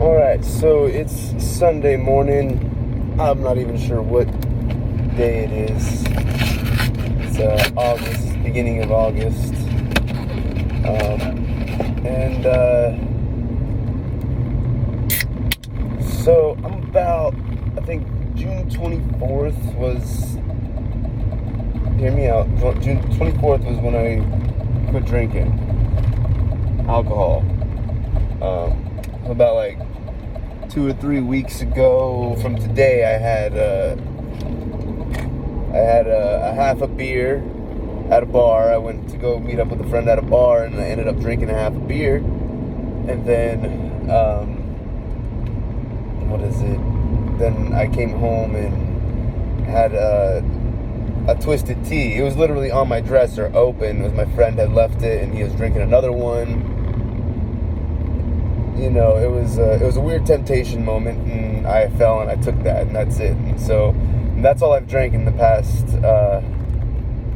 Alright, so it's Sunday morning. I'm not even sure what day it is. It's August, beginning of August. So I'm about, I think June 24th was, hear me out, June 24th was when I quit drinking alcohol. About like 2 or 3 weeks ago from today, I had a half a beer at a bar. I went to go meet up with a friend at a bar, and I ended up drinking a half a beer. And then, Then I came home and had a twisted tea. It was literally on my dresser, open. It was my friend had left it, and he was drinking another one. You know, it was a weird temptation moment, and I fell and I took that, and that's it. And that's all I've drank in the past,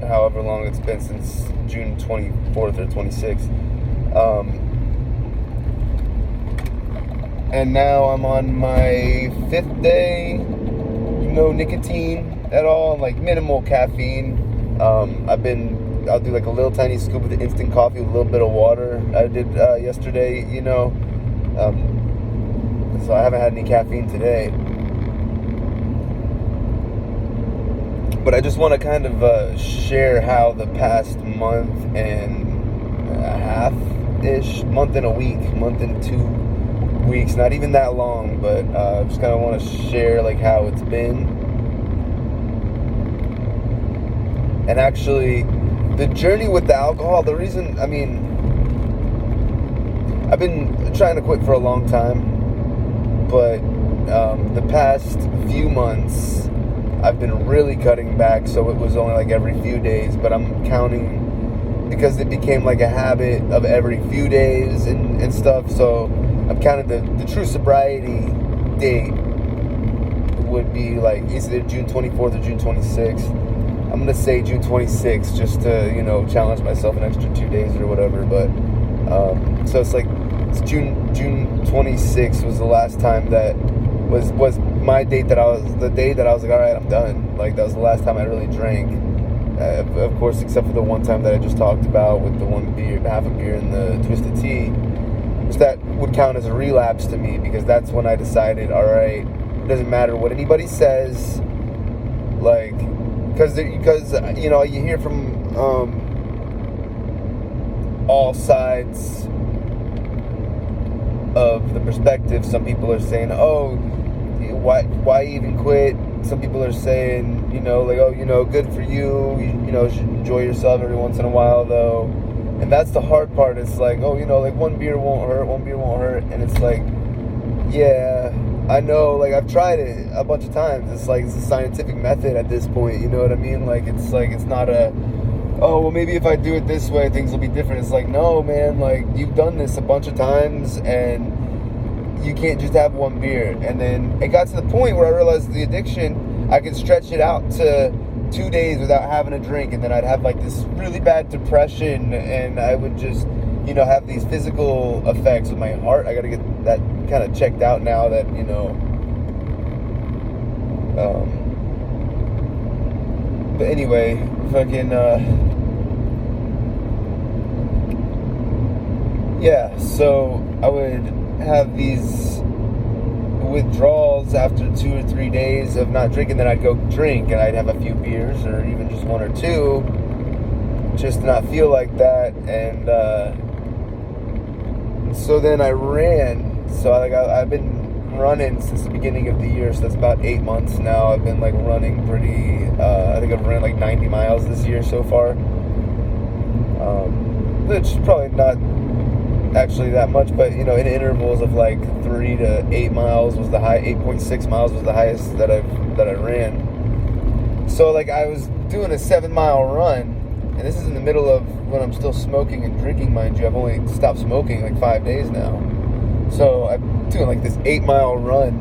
however long it's been, since June 24th or 26th. And now I'm on my 5th day, no nicotine at all, like minimal caffeine. I'll do like a little tiny scoop of the instant coffee with a little bit of water. I did yesterday, so I haven't had any caffeine today. But I just want to kind of share how the past month and a half-ish, month and a week, month and 2 weeks, not even that long, but just kind of want to share like how it's been. And actually, the journey with the alcohol, the reason, I've been trying to quit for a long time, but the past few months, I've been really cutting back, so it was only like every few days, but I'm counting, because it became like a habit of every few days and stuff, so I'm counting the true sobriety date would be like either June 24th or June 26th. I'm going to say June 26th just to, challenge myself an extra 2 days or whatever, but so it's June 26th was the last time that was my date, the day that I was like, all right, I'm done. Like, that was the last time I really drank. Of course, except for the one time that I just talked about with the one beer, half a beer and the twisted tea. So that would count as a relapse to me, because that's when I decided, all right, it doesn't matter what anybody says, like, because you hear from all sides of the perspective. Some people are saying, oh, why even quit? Some people are saying, good for you, you should enjoy yourself every once in a while, though. And that's the hard part. It's like, one beer won't hurt, and it's like, yeah, I know, like, I've tried it a bunch of times. It's like, it's a scientific method at this point, you know what I mean? Like, it's not maybe if I do it this way, things will be different. It's like, no, man, like, you've done this a bunch of times, and you can't just have one beer. And then it got to the point where I realized the addiction, I could stretch it out to 2 days without having a drink, and then I'd have like this really bad depression, and I would just, have these physical effects with my heart. I gotta get that kind of checked out now that, but anyway, so I would have these withdrawals after 2 or 3 days of not drinking. Then I'd go drink, and I'd have a few beers, or even just 1 or 2, just to not feel like that. And so then I ran. So I've been running since the beginning of the year, so that's about 8 months now. I've been like running pretty, I think I've run like 90 miles this year so far, which is probably not actually that much, but in intervals of like 3 to 8 miles was the high. 8.6 miles was the highest that I ran. So like, I was doing a 7-mile run, and this is in the middle of when I'm still smoking and drinking, mind you. I've only stopped smoking like 5 days now. So I'm doing like this 8-mile run,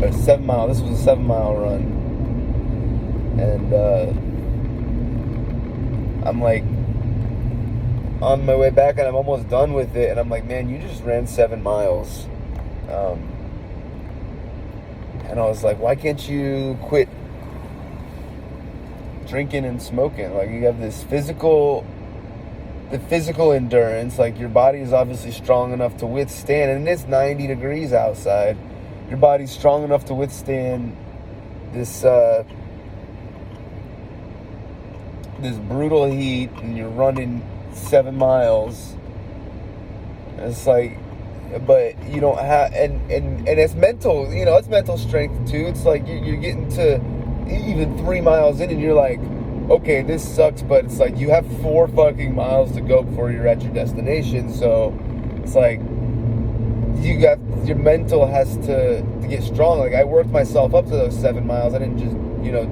or 7-mile. This was a 7-mile run, and I'm like on my way back, and I'm almost done with it, and I'm like, man, you just ran 7 miles. And I was like, why can't you quit drinking and smoking? Like, you have this physical endurance. Like, your body is obviously strong enough to withstand, and it's 90 degrees outside. Your body's strong enough to withstand this brutal heat, and you're running 7 miles. It's like, but you don't have, and it's mental, it's mental strength too. It's like you're getting to even 3 miles in, and you're like, okay, this sucks, but it's like you have 4 fucking miles to go before you're at your destination. So it's like your mental has to get strong. Like, I worked myself up to those 7 miles. I didn't just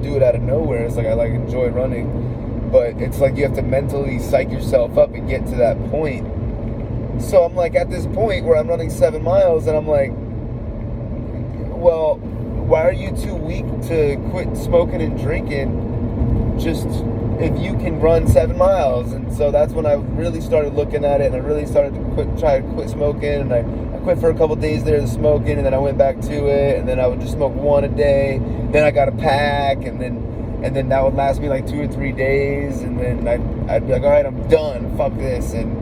do it out of nowhere. It's like I enjoy running, but it's like you have to mentally psych yourself up and get to that point. So I'm like at this point where I'm running 7 miles, and I'm like, well, why are you too weak to quit smoking and drinking just if you can run 7 miles? And so that's when I really started looking at it, and I really started to try to quit smoking, and I quit for a couple days there smoking, and then I went back to it, and then I would just smoke 1 a day. Then I got a pack, and then that would last me like 2 or 3 days, and then I'd be like, all right, I'm done, fuck this, and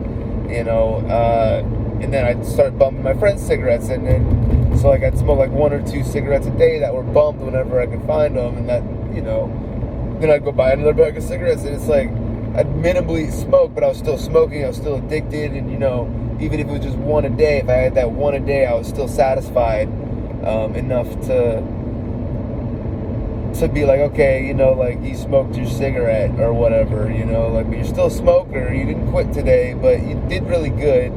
and then I'd start bumping my friends' cigarettes, and then so like I'd smoke like 1 or 2 cigarettes a day that were bumped whenever I could find them, and that then I'd go buy another bag of cigarettes, and it's like I'd minimally smoke, but I was still smoking, I was still addicted, and even if it was just 1 a day, if I had that 1 a day, I was still satisfied enough to be like, okay, like you smoked your cigarette or whatever, like, but you're still a smoker. You didn't quit today, but you did really good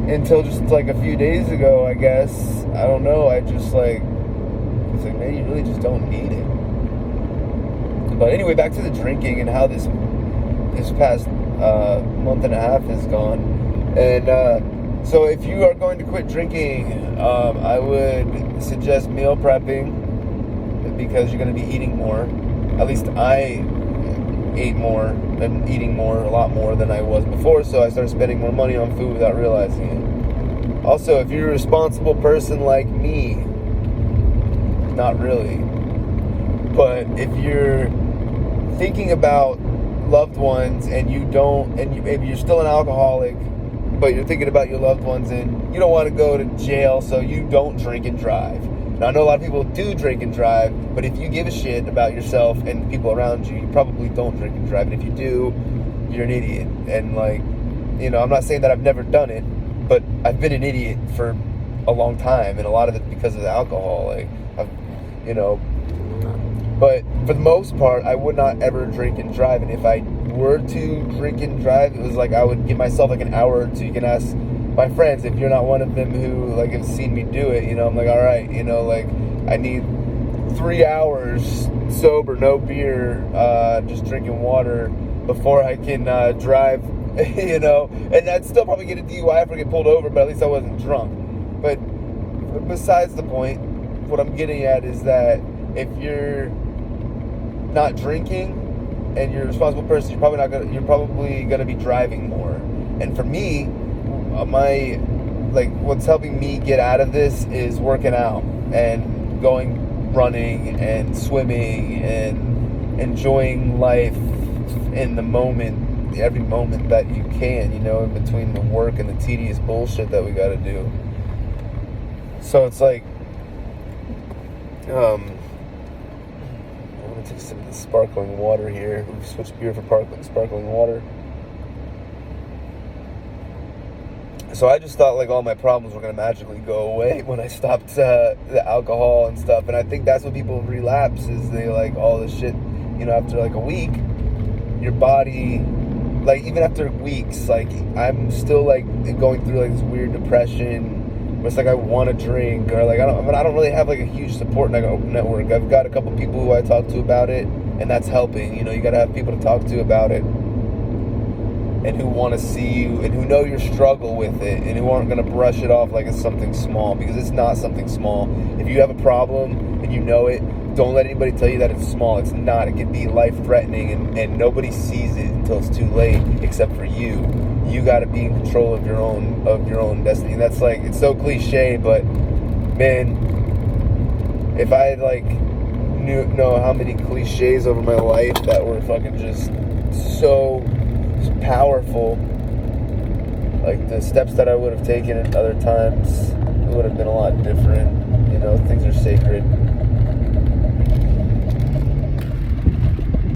until just like a few days ago, I guess. I don't know. It's like, man, you really just don't need it. But anyway, back to the drinking and how this past month and a half has gone. And so if you are going to quit drinking, I would suggest meal prepping, because you're going to be eating more. At least I ate more and eating more, a lot more than I was before, so I started spending more money on food without realizing it. Also, if you're a responsible person like me, not really, but if you're thinking about loved ones and maybe you're still an alcoholic, but you're thinking about your loved ones and you don't want to go to jail, so you don't drink and drive. Now, I know a lot of people do drink and drive, but if you give a shit about yourself and people around you, you probably don't drink and drive. And if you do, you're an idiot. And like, I'm not saying that I've never done it, but I've been an idiot for a long time, and a lot of it because of the alcohol. Like, but for the most part, I would not ever drink and drive. And if I were to drink and drive, it was like I would give myself like an hour or two. You can ask my friends, if you're not one of them who like have seen me do it, I'm like, all right, like I need 3 hours sober, no beer, just drinking water before I can drive, and I'd still probably get a DUI if I get pulled over, but at least I wasn't drunk. But besides the point, what I'm getting at is that if you're not drinking and you're a responsible person, you're probably gonna be driving more. And for me, what's helping me get out of this is working out and going running and swimming and enjoying life in the moment, every moment that you can, in between the work and the tedious bullshit that we got to do. So it's like, I want to take some of the sparkling water here. We've switched beer for sparkling water. So I just thought like all my problems were going to magically go away when I stopped the alcohol and stuff. And I think that's when people relapse, is they like all this shit, after like a week, your body, like even after weeks, like I'm still like going through like this weird depression where it's like I want to drink, or like I don't really have like a huge support network. I've got a couple people who I talk to about it, and that's helping. You got to have people to talk to about it, and who want to see you, and who know your struggle with it, and who aren't going to brush it off like it's something small, because it's not something small. If you have a problem and you know it, don't let anybody tell you that it's small. It's not. It can be life-threatening, and nobody sees it until it's too late, except for you. You got to be in control of your own destiny. And that's like, it's so cliche, but man, if I had like know how many cliches over my life that were fucking just so powerful, like the steps that I would have taken at other times, it would have been a lot different. You know, things are sacred.